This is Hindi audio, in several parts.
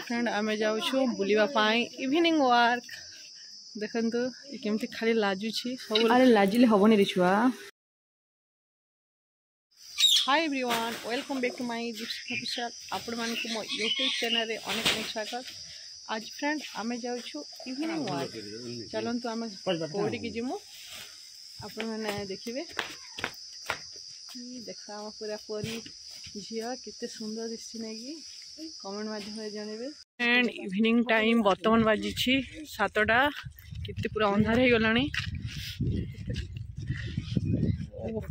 फ्रेंड आम जाऊँ बुलवा इवनिंग वार्क देखु केमती खाली लाजुची अरे लाजिले हेनी रे छुआ। Hi everyone welcome back to my Deep's official आपण मान को मो यूट्यूब चैनल रे अनेक अनेक स्वागत। आज फ्रेंड आम जाऊँ इवनिंग वार्क चलतु आम कौटी की जीमु आपण मैंने देखिए देखा पूरा परी झील केते सुंदर दिखी नहीं कमेंट माध्यम जानवे। एंड इवनिंग टाइम बर्तमान बाजी 7टा केते पूरा अंधार हो गला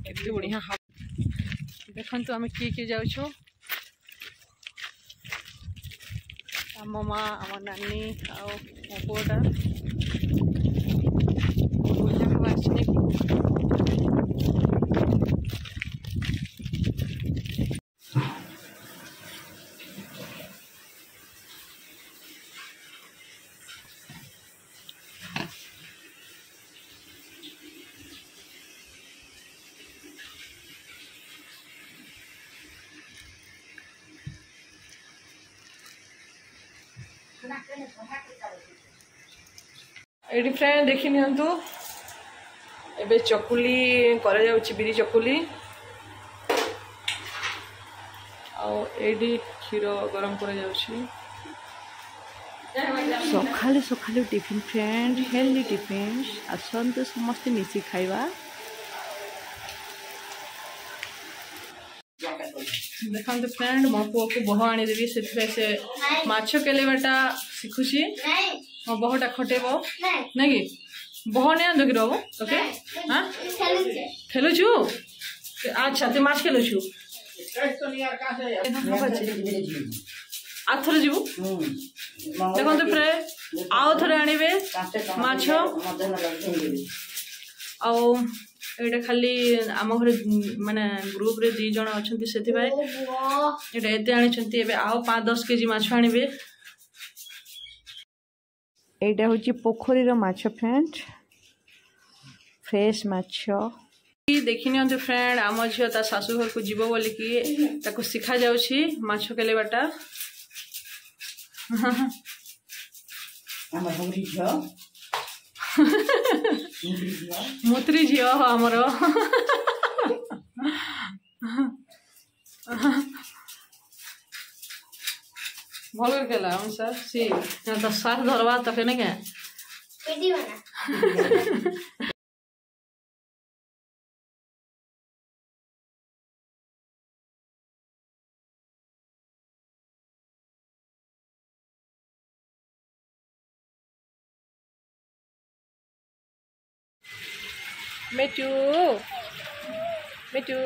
केते बढ़िया देखु आम किए जाऊँ आम माँ आम नानी आ मो पुआटा ये फ्रेंड देखी नियंतु एबे चकुली करा जाउची बिरी चकुली आडी क्षीर गरम करा जाउची सकाले सकाले टिफिन फ्रेंड हेल्दी टिफिन आसतु समस्त मिसी खाइबा। देखो फ्रेंड मो पुआ को बह आनीदेवी से माछ केलेबाटा शिखुची मो बहटा खटेब ना कि बह नहीं आंदो कि रहो ओके हाँ खेलुचु अच्छा तू माछ खेलुचु आउ थे जीवु देखो फ्रेंड आउ थे आनिबे माछ आउटा खाली आम घर माने ग्रुप रे 2 जन अच्छा से एते आनी आउ 5-10 केजी माछ आनिबे। एटा होची पोखरी रो माछ फ्रेंड फ्रेश माछ देखिनि फ्रेंड आम झील ता सासू घर को जीव बोली कि ताको सिखा जाउछि माछ केलेबाटा मुत्री झील आमर भल केला सर सी तो सास धरवा तो के क्या मेचू मेचू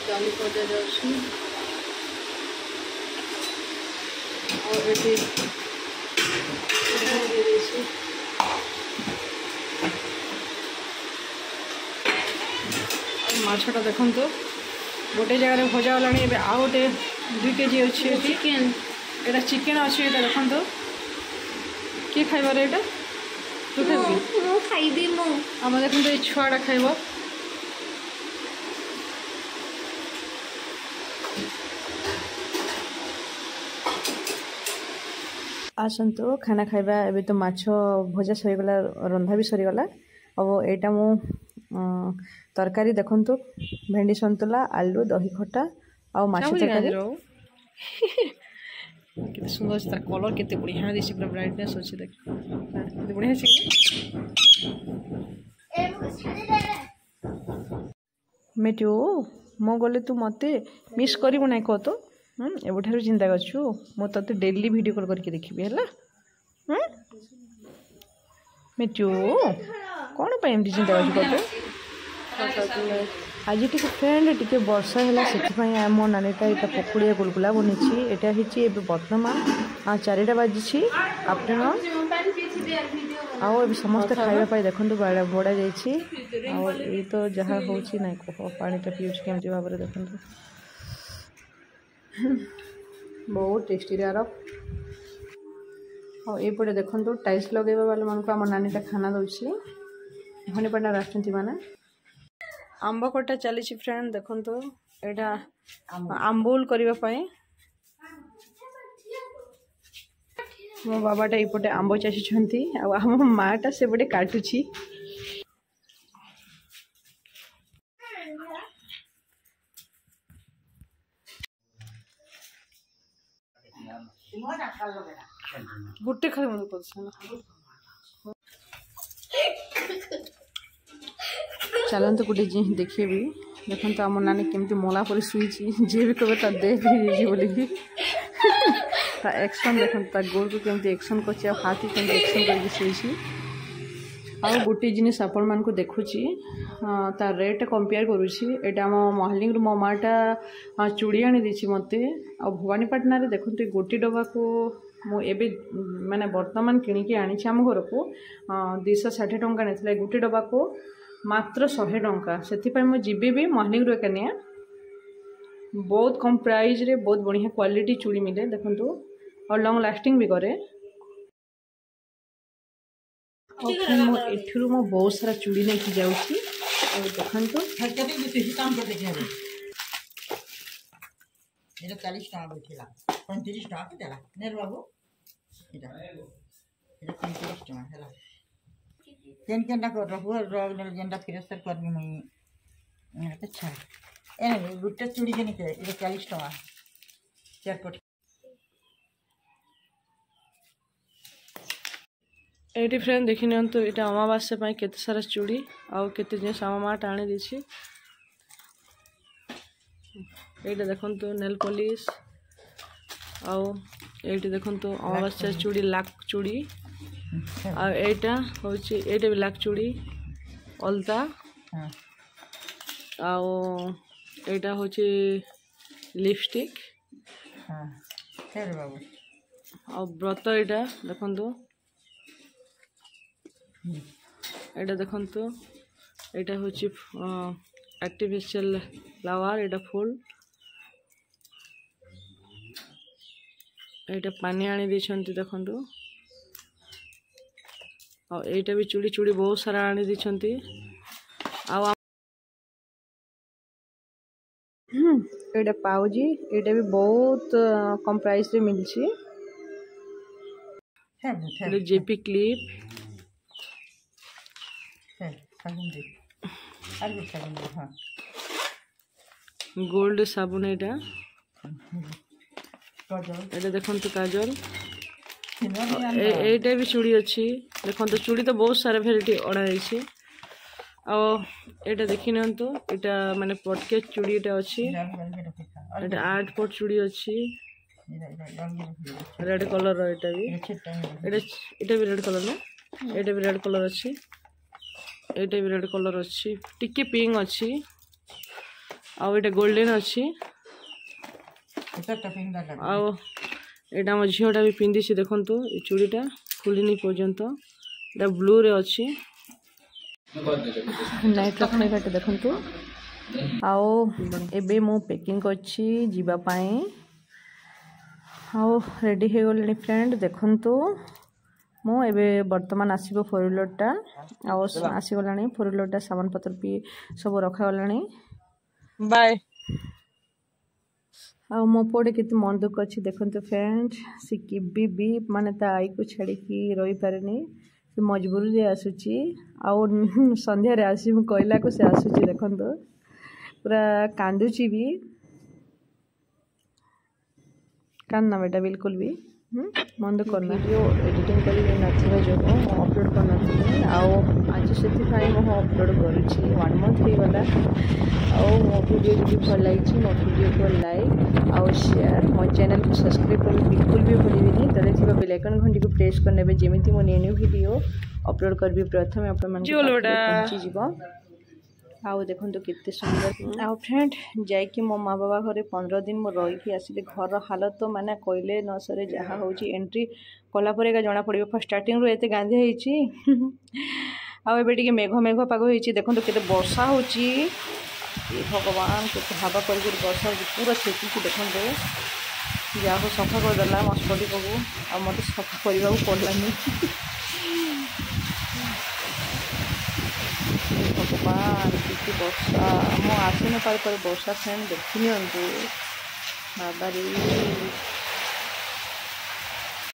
डाली पजा जाउछि और एटी माछटा देखु गोटे जगह भजा गला आउ गोटे 2 केजी अच्छे चिकेन एटा चिकेन अच्छे देखु किए खाइबार एटा तू खाइबी आम देखो ये छुआटा खाइब आसतु खाना खाइबा एबे तो माछ भजा सरीगला रंधा भी सरीगला अब एटा मु तरकारी देखंतु भेंडी संतुला आलू दही खटा आ माछ तरकारी कितने सुंदर से कलर केते बढ़िया दिसि पूरा ब्राइटनेस अछि देख केते बढ़िया छै मेटू मो गले तू मते मिस करिवो नै को तो एबठारु चिंता करछु मो तते डेली वीडियो कॉल करके देखिबे हला मेटू कोन पे एमती चिंता करछु को तो आज टी फ्रेंड टी वर्षा है मो नानीटा यहाँ पकुड़िया गुलगुला बनी यहाँ होती बर्तमान 4टा बाजी आफ्टरनून आउ समस्त खावाई देखो बड़ा जाइए तो जहाँ हूँ ना कह पाटा पीऊँ केमती भाव में देखो बहुत टेस्टी यार ये देखो टाइल्स लगेगा वाले मानक आम नानीटा खाना दूसरी हनी पार्टनर आसुँच मैंने आंब कटा चली फ्रेंड देखो यहाँ आंबुल करने मो बाबाटा ये आंब चाषी आम माटा से पटे काटुची गुटे खाली मत चलते गोटे जिन देखिए भी देखो तो आम नानी केमती मोला पर शुई जी भी कहे देह भी बोली एक्शन देखो गोड़ को केमती एक्शन कर हाथी केमती एक्शन करके शुई आउ गोटे जिनिस आपण मान को देखुची तार रेट कंपेयर करुची एटा आम महलिंग मो माटा चूड़ी आनी देछि मते आ भवानीपाटना रे देखो तो गोटी डबा को मु एबे माने वर्तमान किनिकी आनी आम घर को 260 टंका नेथला गोटी डबा को मात्र 100 टंका से मुझे जीबी भी महलिंग एकानिया बहुत कम प्राइस रे बहुत बढ़िया क्वालिटी चूड़ी मिले देखो और लॉन्ग लास्टिंग भी करे एठू मो बहुत सारा चूड़ी लेके जाऊँगी देखो ये 40 टका बैठेला 35 टका के देला नेर बाबू इटा 35 टका हैला केन केनटा कर रहुआ रग नेल जेनटा फिरस्तर करबी मई अच्छा ए गुट्टा चूड़ी के निके ये 40 टका चार पट ये फ्रेंड देखी नि तो ये अमावास्या केते सारा चूड़ी आउ केते जिनिस आम माँ आनी देछि ये देखो तो नेल पॉलिश आउ ये देखो तो अमावास्या चूड़ी लाख चूड़ी आटा हूँ ये भी लाख चूड़ी अलता आउ यहाँ हूँ लिपस्टिक आ व्रत यहाँ देखो यहाँ देखो यहाँ हूँ आर्टिफिशियल फ्लावर यहाँ फुल यहाँ पानी आनी देछंती देखो आईटा भी चूड़ी चूड़ी बहुत सारा आनी देछंती यहाँ पाउजी यहाँ भी बहुत कम प्राइस रे मिलची जेपी क्लिप गोल्ड साबुन यहाँ देखो तो काजल एटा भी चूड़ी अच्छी देखो तो चूड़ी तो बहुत सारा भेराइटी अड़ा आटा देखी ना तो यहाँ माने पटके चूड़ी अच्छी 8 पट चूड़ी अच्छी रेड कलर यहाँ भी रेड कलर ना यहाँ भी रेड कलर अच्छी यहाँ भी रेड कलर अच्छी टिके पिंक अच्छी आटा गोल्डन अच्छी आटा मो झीटा भी पिंधि देखो ये चूड़ीटा खुलनी पर्यंत यहाँ ब्लू रे अच्छी नाइट रखने का देखो आओ एबे मो पैकिंग करछि जीवापाई आओ रेडी हो गले फ्रेंड देखो मो एबे वर्तमान आसीबो 4 व्हीलरटा आओ आसीगलानी 4 व्हीलरटा सामान पत्र भी सब रखा गलानी बाय आ मो पड़े केते मन दुख अच्छी देखते फ्रेंड सी केबी भी माने ता आई को छाड़ी रही पारे से मजबूरी रे आसुची आउ संध्या रे आसी मु कहला को से आसुची देखो पूरा कांदुची भी कान्ना बेटा बिल्कुल भी मन दुख करना वीडियो एडिटिंग कर नाचवा जो अपलोड करना आज से अपलोड करुँची 1 मंथ हो गला मो वीडियो जो भल लगी मो वीडियो को लाइक आउ शेयर मो चैनल को सब्सक्राइब कर बिल्कुल भी भूलिए तले थी बेल आइकन घंटी को प्रेस करने जमी मो न्यू वीडियो अपलोड करी प्रथम आप पहुँची आउ देखो केते सुंदर आउ फ्रेंड जाइए मो माँ बाबा घरे 15 दिन मो रही आसिले घर हालत तो माने कहले न सरे जहाँ हो एंट्री कलापर एका जना पड़ो फर्स्ट स्टार्टिंग रू एते गांधी होती आबे मेघ मेघ पाग होती देखो केते वर्षा होची भगवान केते हवा कर वर्षा पूरा छेचुची देखते जहाँ सफा करदेला मस्कटी को आ मत सफा करने को पड़लानी भगवान किसी वर्षा मो आसी न पार वर्षा फ्रेंड देखनी बाबा रे